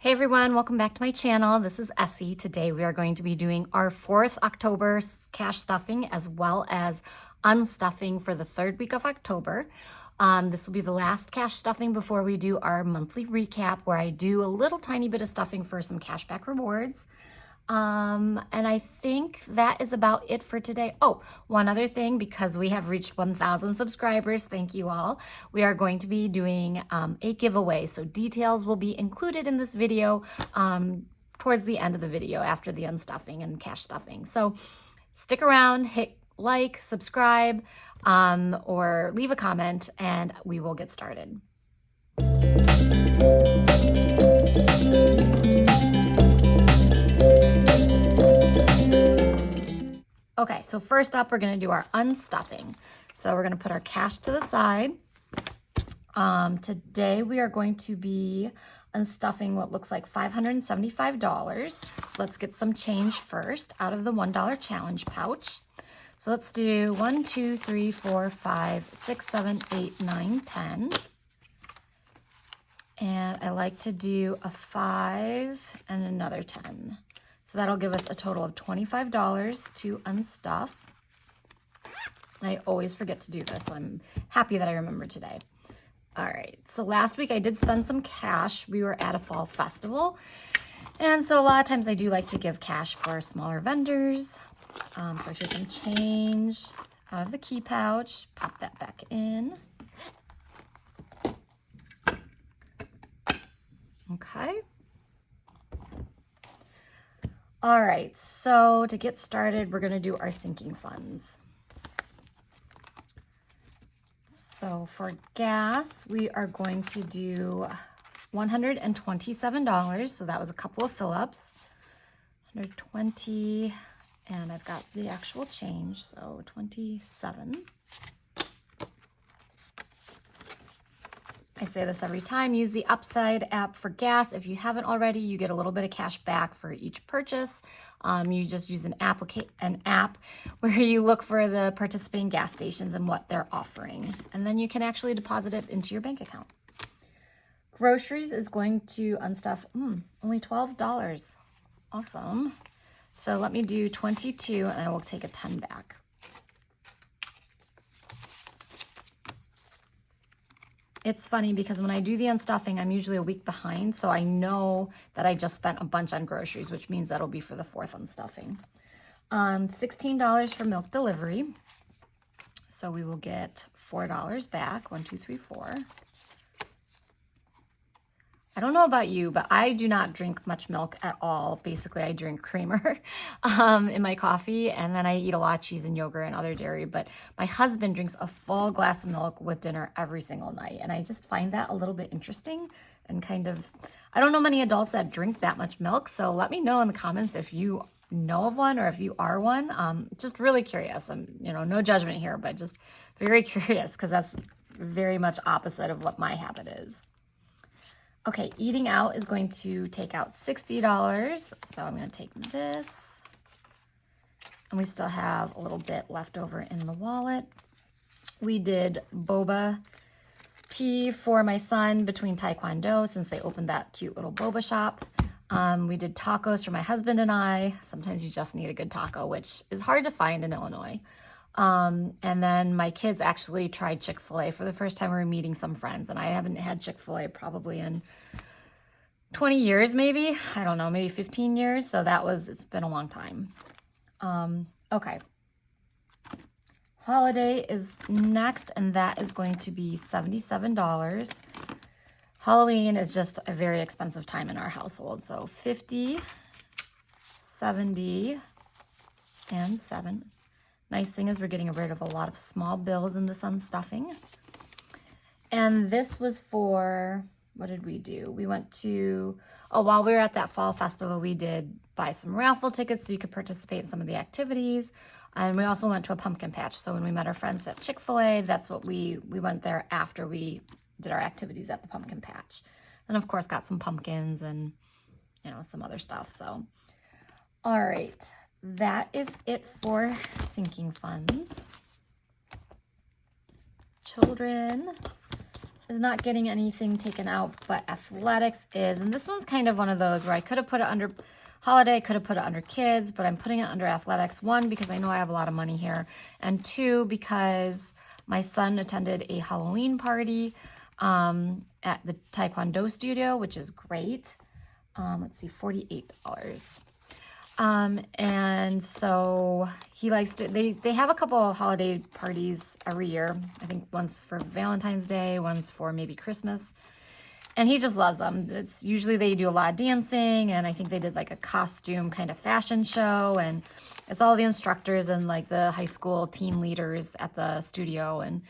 Hey everyone, welcome back to my channel. This is Essie. Today we are going to be doing our 4th October cash stuffing as well as unstuffing for the 3rd week of October. This will be the last cash stuffing before we do our monthly recap where I do a little tiny bit of stuffing for some cashback rewards. And I think that is about it for today. Oh, one other thing, because we have reached 1,000 subscribers, thank you all. We are going to be doing a giveaway. So details will be included in this video towards the end of the video after the unstuffing and cash stuffing. So stick around, hit like, subscribe, or leave a comment, and we will get started. Okay, so first up, we're gonna do our unstuffing. So we're gonna put our cash to the side. Today we are going to be unstuffing what looks like $575. So let's get some change first out of the $1 challenge pouch. So let's do 1, 2, 3, 4, 5, 6, 7, 8, 9, 10. And I like to do a 5 and another 10. So that'll give us a total of $25 to unstuff. I always forget to do this, so I'm happy that I remembered today. All right, so last week I did spend some cash. We were at a fall festival. And so a lot of times I do like to give cash for smaller vendors. So here's some change out of the key pouch. Pop that back in. Okay. All right, so to get started, we're gonna do our sinking funds. So for gas, we are going to do $127. So that was a couple of fill-ups. 120, and I've got the actual change, so 27. I say this every time, use the Upside app for gas. If you haven't already, you get a little bit of cash back for each purchase. You just use an app where you look for the participating gas stations and what they're offering. And then you can actually deposit it into your bank account. Groceries is going to unstuff, only $12. Awesome. So let me do 22 and I will take a 10 back. It's funny because when I do the unstuffing, I'm usually a week behind, so I know that I just spent a bunch on groceries, which means that'll be for the 4th unstuffing. $16 for milk delivery, so we will get $4 back. 1, 2, 3, 4. I don't know about you, but I do not drink much milk at all. Basically, I drink creamer in my coffee, and then I eat a lot of cheese and yogurt and other dairy. But my husband drinks a full glass of milk with dinner every single night, and I just find that a little bit interesting and kind of, I don't know many adults that drink that much milk, so let me know in the comments if you know of one or if you are one. Just really curious. No judgment here, but just very curious because that's very much opposite of what my habit is. Okay, eating out is going to take out $60. So I'm going to take this. And we still have a little bit left over in the wallet. We did boba tea for my son between Taekwondo since they opened that cute little boba shop. We did tacos for my husband and I. Sometimes you just need a good taco, which is hard to find in Illinois. And then my kids actually tried Chick-fil-A for the first time. We were meeting some friends, and I haven't had Chick-fil-A probably in 20 years, maybe. I don't know, maybe 15 years. So it's been a long time. Okay. Holiday is next, and that is going to be $77. Halloween is just a very expensive time in our household. So 50, 70, and 7. Nice thing is we're getting rid of a lot of small bills in this unstuffing. And this was for, what did we do? We went to, while we were at that fall festival, we did buy some raffle tickets so you could participate in some of the activities. And we also went to a pumpkin patch. So when we met our friends at Chick-fil-A, that's what we went there after we did our activities at the pumpkin patch. And of course got some pumpkins and, some other stuff. So, all right. That is it for sinking funds. Children is not getting anything taken out, but athletics is. And this one's kind of one of those where I could have put it under holiday, could have put it under kids, but I'm putting it under athletics. One, because I know I have a lot of money here. And two, because my son attended a Halloween party at the Taekwondo studio, which is great. Let's see, $48. And so he likes to, they have a couple of holiday parties every year. I think one's for Valentine's Day, one's for maybe Christmas. And he just loves them. It's usually they do a lot of dancing, and I think they did like a costume kind of fashion show, and it's all the instructors and like the high school team leaders at the studio, and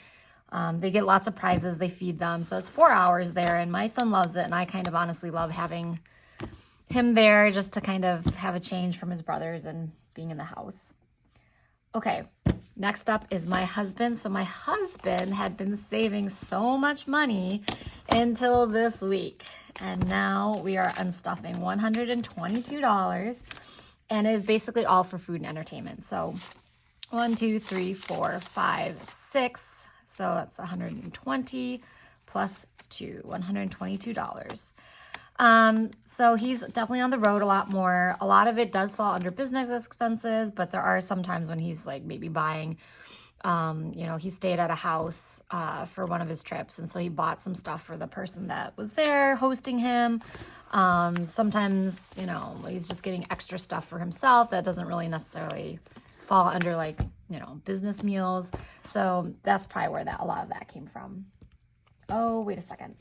they get lots of prizes, they feed them. So it's 4 hours there, and my son loves it, and I kind of honestly love having him there just to kind of have a change from his brothers and being in the house. Okay, next up is my husband. So my husband had been saving so much money until this week, and now we are unstuffing $122, and it is basically all for food and entertainment. So 1, 2, 3, 4, 5, 6. So that's 120 plus 2, $122. So he's definitely on the road a lot more. A lot of it does fall under business expenses, but there are some times when he's like maybe buying, he stayed at a house, for one of his trips. And so he bought some stuff for the person that was there hosting him. Sometimes, he's just getting extra stuff for himself that doesn't really necessarily fall under like, business meals. So that's probably where a lot of that came from. Oh, wait a second.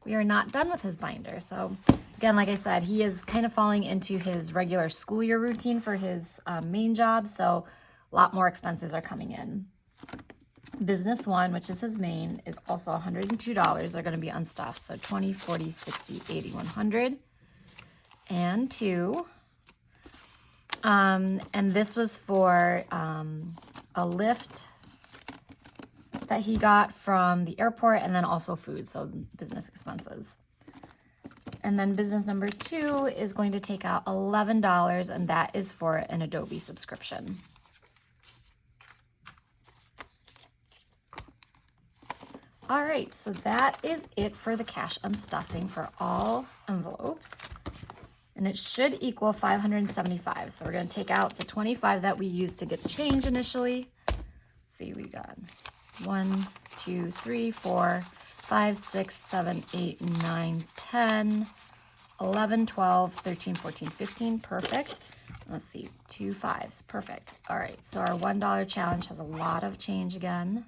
We are not done with his binder. So again, like I said, he is kind of falling into his regular school year routine for his main job. So a lot more expenses are coming in. Business one, which is his main, is also $102. They're going to be unstuffed. So 20, 40, 60, 80, 100. And two. And this was for a lift that he got from the airport, and then also food, so business expenses. And then business number two is going to take out $11, and that is for an Adobe subscription. All right, so that is it for the cash unstuffing for all envelopes. And it should equal $575. So we're going to take out the $25 that we used to get change initially. Let's see, we got 1, 2, 3, 4, 5, 6, 7, 8, 9, 10, 11, 12, 13, 14, 15. Perfect. Let's see, 2 5s. Perfect. All right, so our $1 challenge has a lot of change again.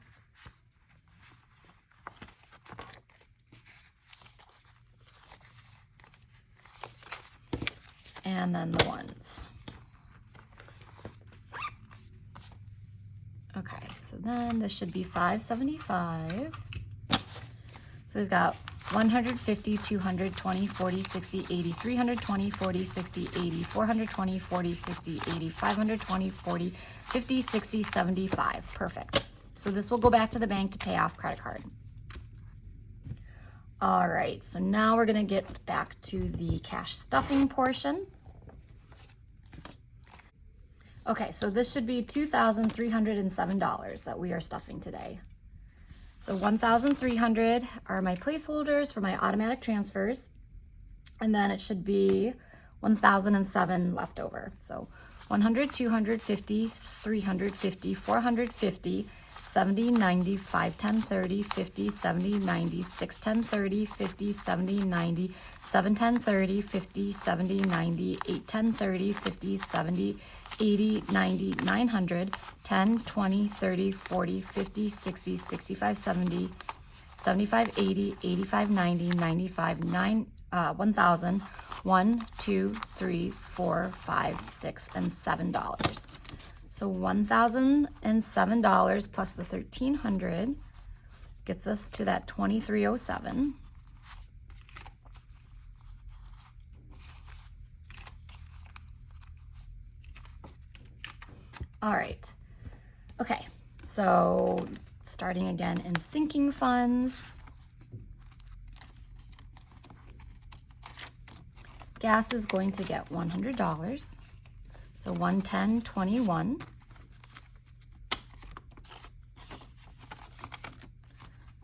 And then the ones. Okay, so then this should be $575. So we've got 150, 220, 40, 60, 80, 320, 40, 60, 80, 420, 40, 60, 80, 520, 40, 50, 60, 75. Perfect. So this will go back to the bank to pay off credit card. All right, so now we're gonna get back to the cash stuffing portion. Okay, so this should be $2,307 that we are stuffing today. So 1,300 are my placeholders for my automatic transfers, and then it should be 1,007 left over. So 100, 250, 350, 450, 70, 90, 5, 10, 30, 50, 70, 90, 6, 10, 30, 50, 70, 90, 7, 10, 30, 50, 70, 90, 8, 10, 30, 50, 70, 80, 90, 900, 10, 20, 30, 40, 50, 60, 65, 70, 75, 80, 85, 90, 95, 1,000, 1, 2, 3, 4, 5, 6, and $7. So $1,007 plus the $1,300 gets us to that $2,307. All right. Okay, so starting again in sinking funds. Gas is going to get $100. So 110.21.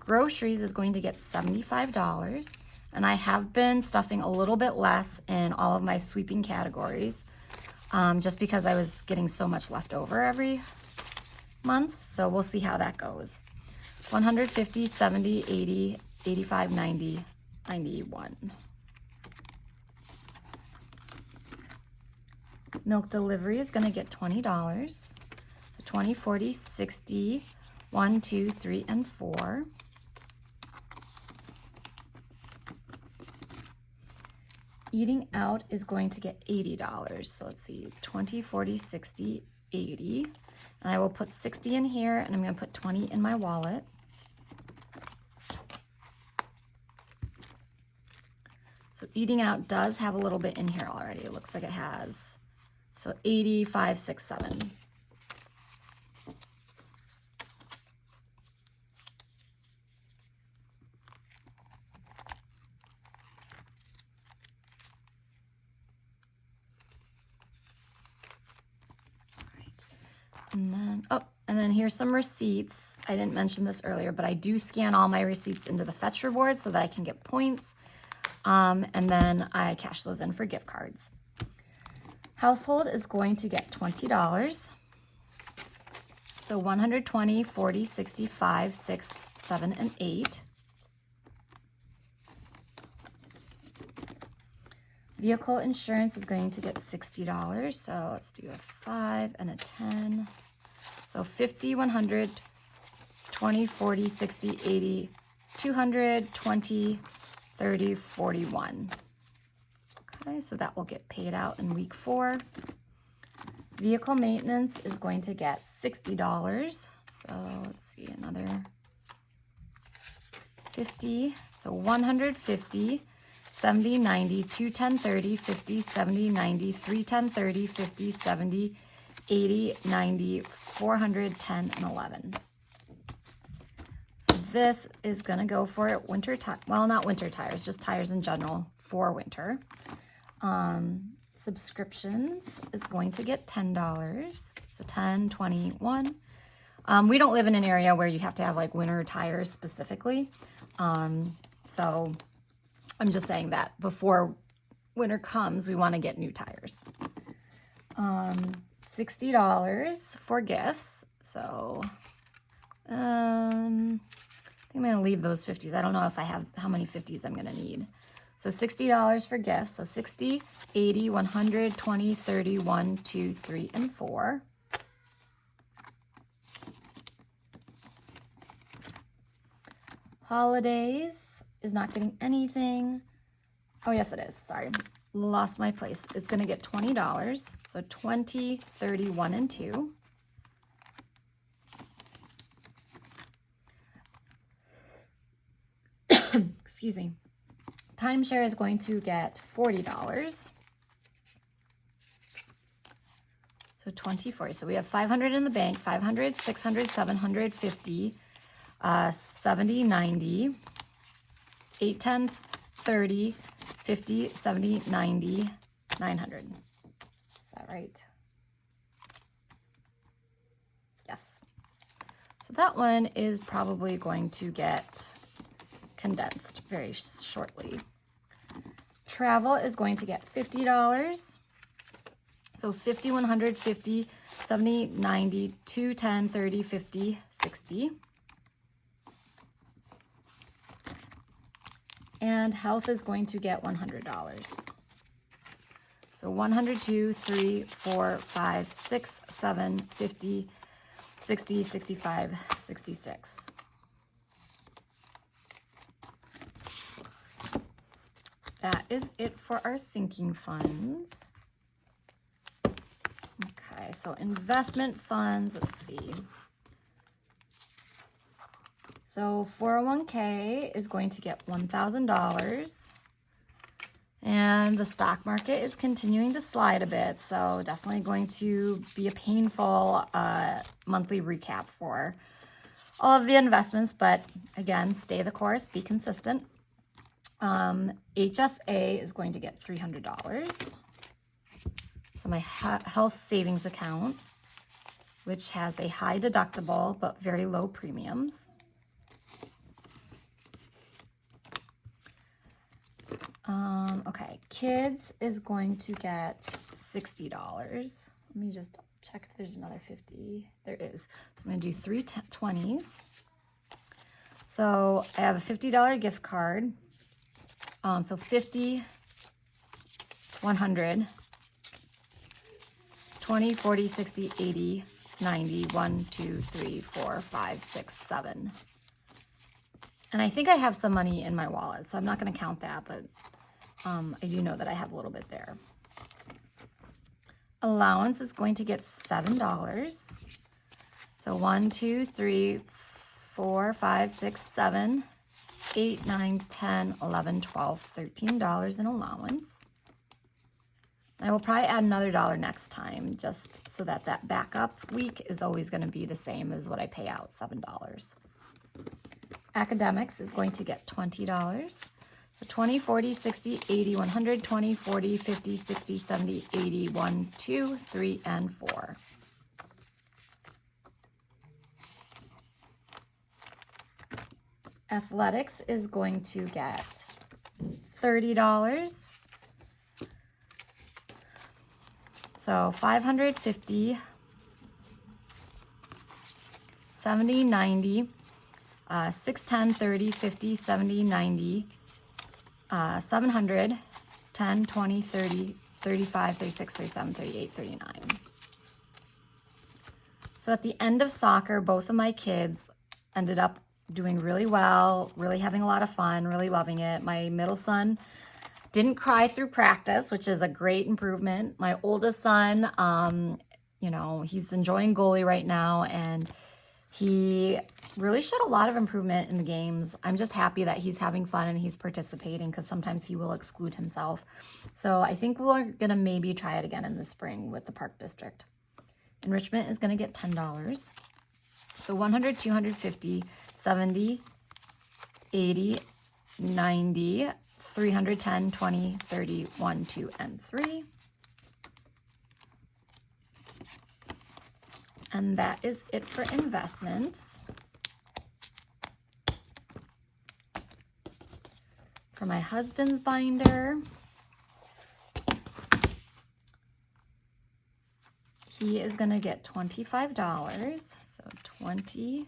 Groceries is going to get $75. And I have been stuffing a little bit less in all of my sweeping categories, just because I was getting so much left over every month. So we'll see how that goes. 150, 70, 80, 85, 90, 91. Milk delivery is going to get $20. So 20, 40, 60, 1, 2, 3, and 4. Eating out is going to get $80. So let's see, 20, 40, 60, 80. And I will put 60 in here, and I'm going to put 20 in my wallet. So eating out does have a little bit in here already. It looks like it has. So 85, 6, 7. And then here's some receipts. I didn't mention this earlier, but I do scan all my receipts into the Fetch Rewards so that I can get points. And then I cash those in for gift cards. Household is going to get $20. So 120, 40, 65, 6, 7, and 8. Vehicle insurance is going to get $60. So let's do a 5 and a 10. So 50, 100, 20, 40, 60, 80, 200, 20, 30, 41. Okay, so that will get paid out in week 4. Vehicle maintenance is going to get $60. So let's see, another 50. So 150, 70, 90, 210, 30, 50, 70, 90, 310, 30, 50, 70, 80, 90, 410, and 11. So this is going to go for winter tires. Well, not winter tires, just tires in general for winter. Subscriptions is going to get $10. So 10, 21. We don't live in an area where you have to have like winter tires specifically. So I'm just saying that before winter comes, we want to get new tires. $60 for gifts. So I think I'm going to leave those 50s. I don't know if I have how many 50s I'm going to need. So $60 for gifts. So 60, 80, 100, 20, 30, 1, 2, 3, and 4. Holidays is not getting anything. Oh, yes, it is. Sorry. Lost my place. It's going to get $20. So 20, 30, 1, and 2. Excuse me. Timeshare is going to get $40. So 24. So we have 500 in the bank, 500, 600, 750, 70, 90, 8, 10, 30, 50, 70, 90, 900. Is that right? Yes. So that one is probably going to get condensed very shortly. Travel is going to get $50. So 50, 100, 50, 70, 90, 2, 10, 30, 50, 60. And health is going to get $100. So 102, 3, 4, 5, 6, 7, 50, 60, 65, 66. That is it for our sinking funds. Okay, so investment funds, let's see. So 401k is going to get $1,000. And the stock market is continuing to slide a bit, so definitely going to be a painful monthly recap for all of the investments, but again, stay the course, be consistent. HSA is going to get $300. So my health savings account, which has a high deductible but very low premiums. Okay, kids is going to get $60. Let me just check if there's another 50. There is. So I'm going to do 3 20s. So I have a $50 gift card. So 50, 100, 20, 40, 60, 80, 90, 1, 2, 3, 4, 5, 6, 7. And I think I have some money in my wallet, so I'm not going to count that, but I do know that I have a little bit there. Allowance is going to get $7. So 1, 2, 3, 4, 5, 6, 7, 8, 9, 10, 11, 12, $13 in allowance. I will probably add another $1 next time, just so that that backup week is always going to be the same as what I pay out, $7. Academics is going to get $20. So 20, 40, 60, 80, 100, 20, 40, 50, 60, 70, 80, 1, 2, 3, and 4. Athletics is going to get $30. So 550, 70, 90, 6, 10, 30, 50, 70, 90, 700, 10, 20, 30, 35, 36, 37, 38, 39. So at the end of soccer, both of my kids ended up doing really well, really having a lot of fun, really loving it. My middle son didn't cry through practice, which is a great improvement. My oldest son, you know, he's enjoying goalie right now, and he really showed a lot of improvement in the games. I'm just happy that he's having fun and he's participating, because sometimes he will exclude himself. So I think we're going to maybe try it again in the spring with the Park District. Enrichment is going to get $10. So 100, 250, 70, 80, 90, 310, 20, 30, 1, 2, and 3. And that is it for investments. For my husband's binder, he is going to get $25. So 25.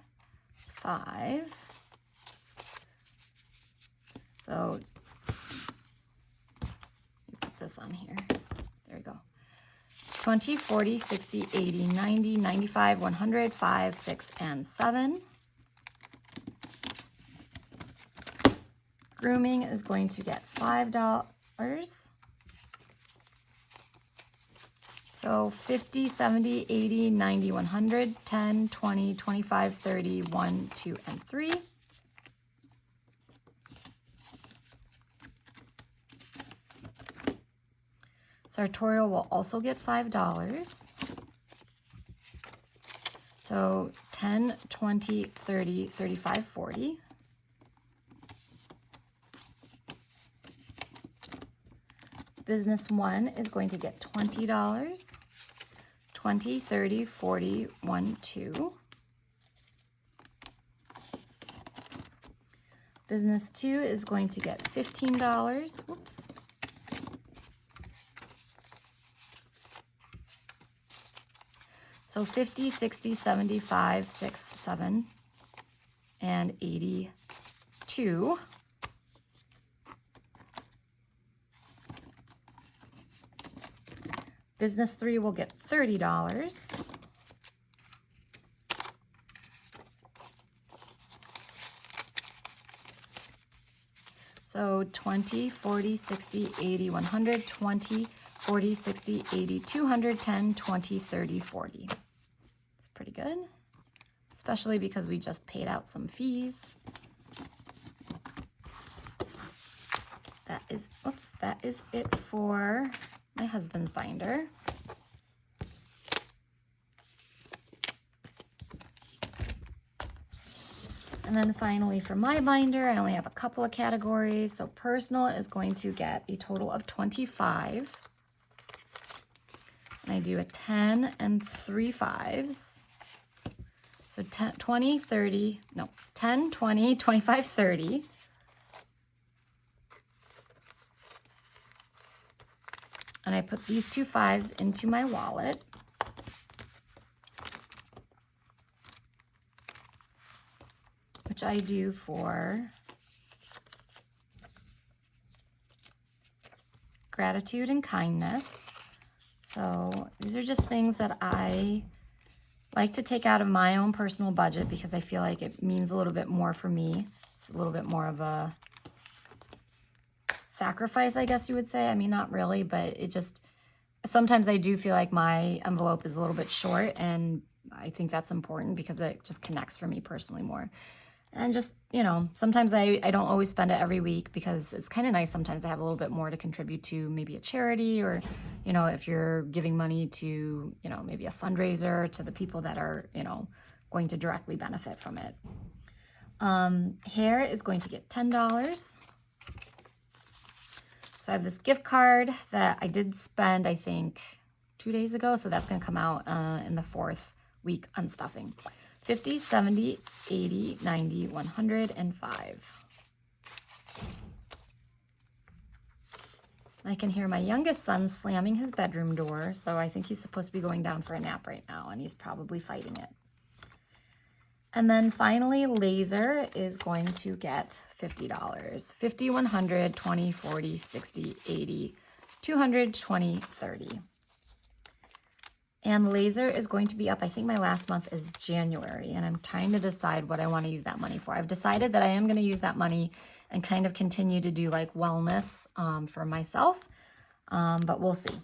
So put this on here. There we go. 20, 40, 60, 80, 90, 95, 100, 5, 6, and 7. Grooming is going to get $5. So 50, 70, 80, 90, 100, 10, 20, 25, 30, 1, 2, and 3. Sartorial will also get $5. So 10, 20, 30, 35, 40. Business 1 is going to get $20. 20, 30, 40, 1, 2. Business 2 is going to get $15. Whoops. So 50, 60, 75, 6, 7, and 82. Business 3 will get $30. So 20, 40, 60, 80, 100, 20, 40, 60, 80, 200, 10, 20, 30, 40. It's pretty good, especially because we just paid out some fees. That is it for my husband's binder. And then finally for my binder, I only have a couple of categories. So personal is going to get a total of 25. And I do a 10 and 3 5s. So 10, 20, 30, no, 10, 20, 25, 30. And I put these 2 5s into my wallet. Which I do for gratitude and kindness. So these are just things that I like to take out of my own personal budget because I feel like it means a little bit more for me. It's a little bit more of a sacrifice, I guess you would say. I mean, not really, but it just, sometimes I do feel like my envelope is a little bit short, and I think that's important because it just connects for me personally more. And just, you know, sometimes I don't always spend it every week because it's kind of nice sometimes to have a little bit more to contribute to maybe a charity, or, you know, if you're giving money to, you know, maybe a fundraiser to the people that are, you know, going to directly benefit from it. Hair is going to get $10. So I have this gift card that I did spend, I think, 2 days ago. So that's going to come out in the 4th week unstuffing. 50, 70, 80, 90, 100, and 5. I can hear my youngest son slamming his bedroom door, so I think he's supposed to be going down for a nap right now, and he's probably fighting it. And then finally, laser is going to get $50. 50, 100, 20, 40, 60, 80, 200, 20, 30. And laser is going to be up, I think my last month is January, and I'm trying to decide what I want to use that money for. I've decided that I am going to use that money and kind of continue to do like wellness for myself, but we'll see.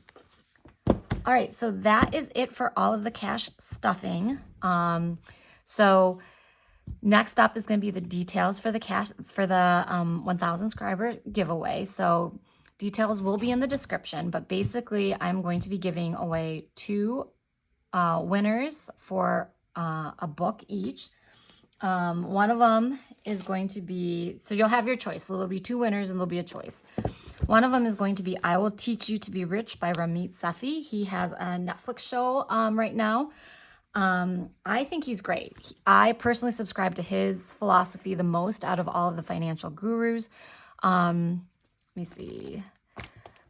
All right, so that is it for all of the cash stuffing. So next up is going to be the details for the 1,000 subscriber giveaway. So details will be in the description, but basically I'm going to be giving away 2 winners for a book each. One of them is going to be, so you'll have your choice. So there'll be 2 winners and there'll be a choice. One of them is going to be I Will Teach You to Be Rich by Ramit Sethi. He has a Netflix show right now. I think he's great. I personally subscribe to his philosophy the most out of all of the financial gurus. Let me see.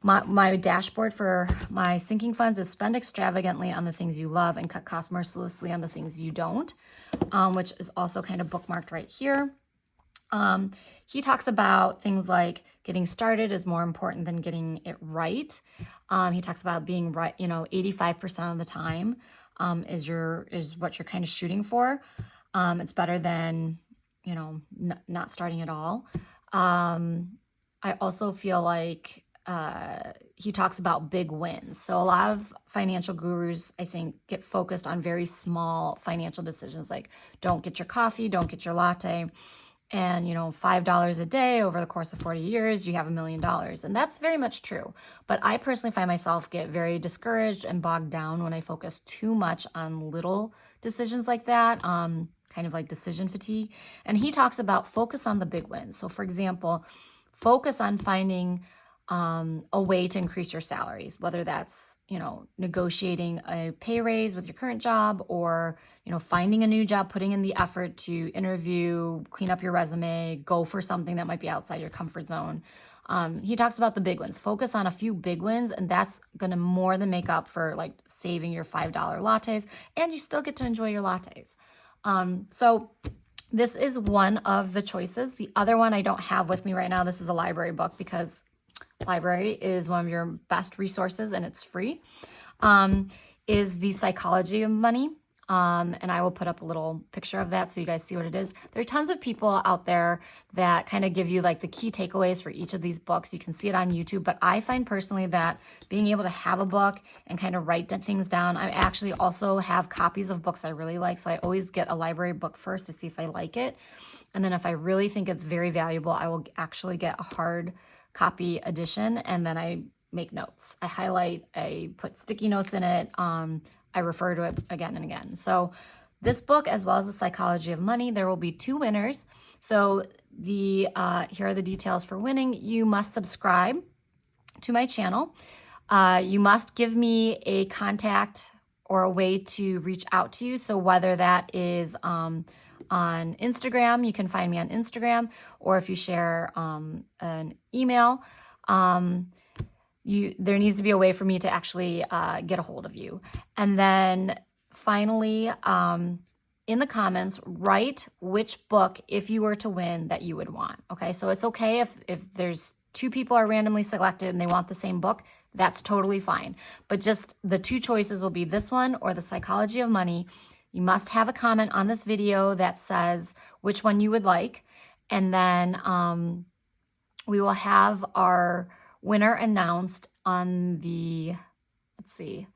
My dashboard for my sinking funds is spend extravagantly on the things you love and cut costs mercilessly on the things you don't, which is also kind of bookmarked right here. He talks about things like getting started is more important than getting it right. He talks about being right, 85% of the time is what you're kind of shooting for. It's better than, not starting at all. I also feel like he talks about big wins. So a lot of financial gurus, I think, get focused on very small financial decisions, like don't get your coffee, don't get your latte. And, $5 a day over the course of 40 years, you have $1 million. And that's very much true. But I personally find myself get very discouraged and bogged down when I focus too much on little decisions like that, kind of like decision fatigue. And he talks about focus on the big wins. So for example, focus on finding a way to increase your salaries, whether that's, negotiating a pay raise with your current job, or, finding a new job, putting in the effort to interview, clean up your resume, go for something that might be outside your comfort zone. He talks about the big wins. Focus on a few big wins, and that's going to more than make up for like saving your $5 lattes, and you still get to enjoy your lattes. So this is one of the choices. The other one I don't have with me right now. This is a library book because library is one of your best resources and it's free, is The Psychology of Money. And I will put up a little picture of that so you guys see what it is. There are tons of people out there that kind of give you like the key takeaways for each of these books. You can see it on YouTube, but I find personally that being able to have a book and kind of write things down. I actually also have copies of books I really like, so I always get a library book first to see if I like it. And then if I really think it's very valuable, I will actually get a hard copy edition, and then I make notes. I highlight, I put sticky notes in it. I refer to it again and again. So this book, as well as The Psychology of Money, there will be 2 winners. So here are the details for winning. You must subscribe to my channel. You must give me a contact or a way to reach out to you. So whether that is on Instagram, you can find me on Instagram, or if you share an email. there needs to be a way for me to actually get a hold of you. And then finally, in the comments, write which book, if you were to win, that you would want. Okay, so it's okay if there's 2 people are randomly selected and they want the same book, that's totally fine. But just the 2 choices will be this one or The Psychology of Money. You must have a comment on this video that says which one you would like. And then we will have our winner announced on the, let's see,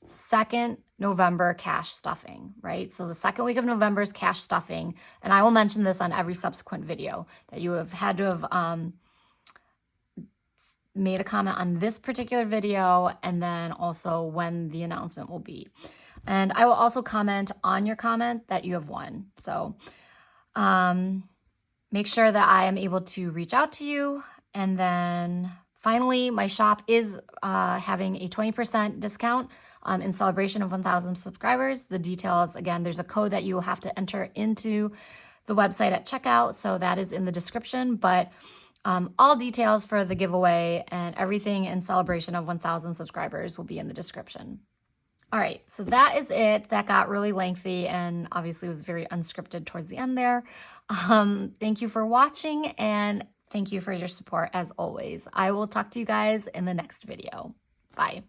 2nd November cash stuffing, right? So the 2nd week of November is cash stuffing. And I will mention this on every subsequent video that you have had to have made a comment on this particular video, and then also when the announcement will be. And I will also comment on your comment that you have won. So make sure that I am able to reach out to you. And then finally, my shop is having a 20% discount in celebration of 1,000 subscribers. The details, again, there's a code that you will have to enter into the website at checkout. So that is in the description. But all details for the giveaway and everything in celebration of 1,000 subscribers will be in the description. All right, so that is it. That got really lengthy and obviously was very unscripted towards the end there. Thank you for watching, and thank you for your support as always. I will talk to you guys in the next video. Bye.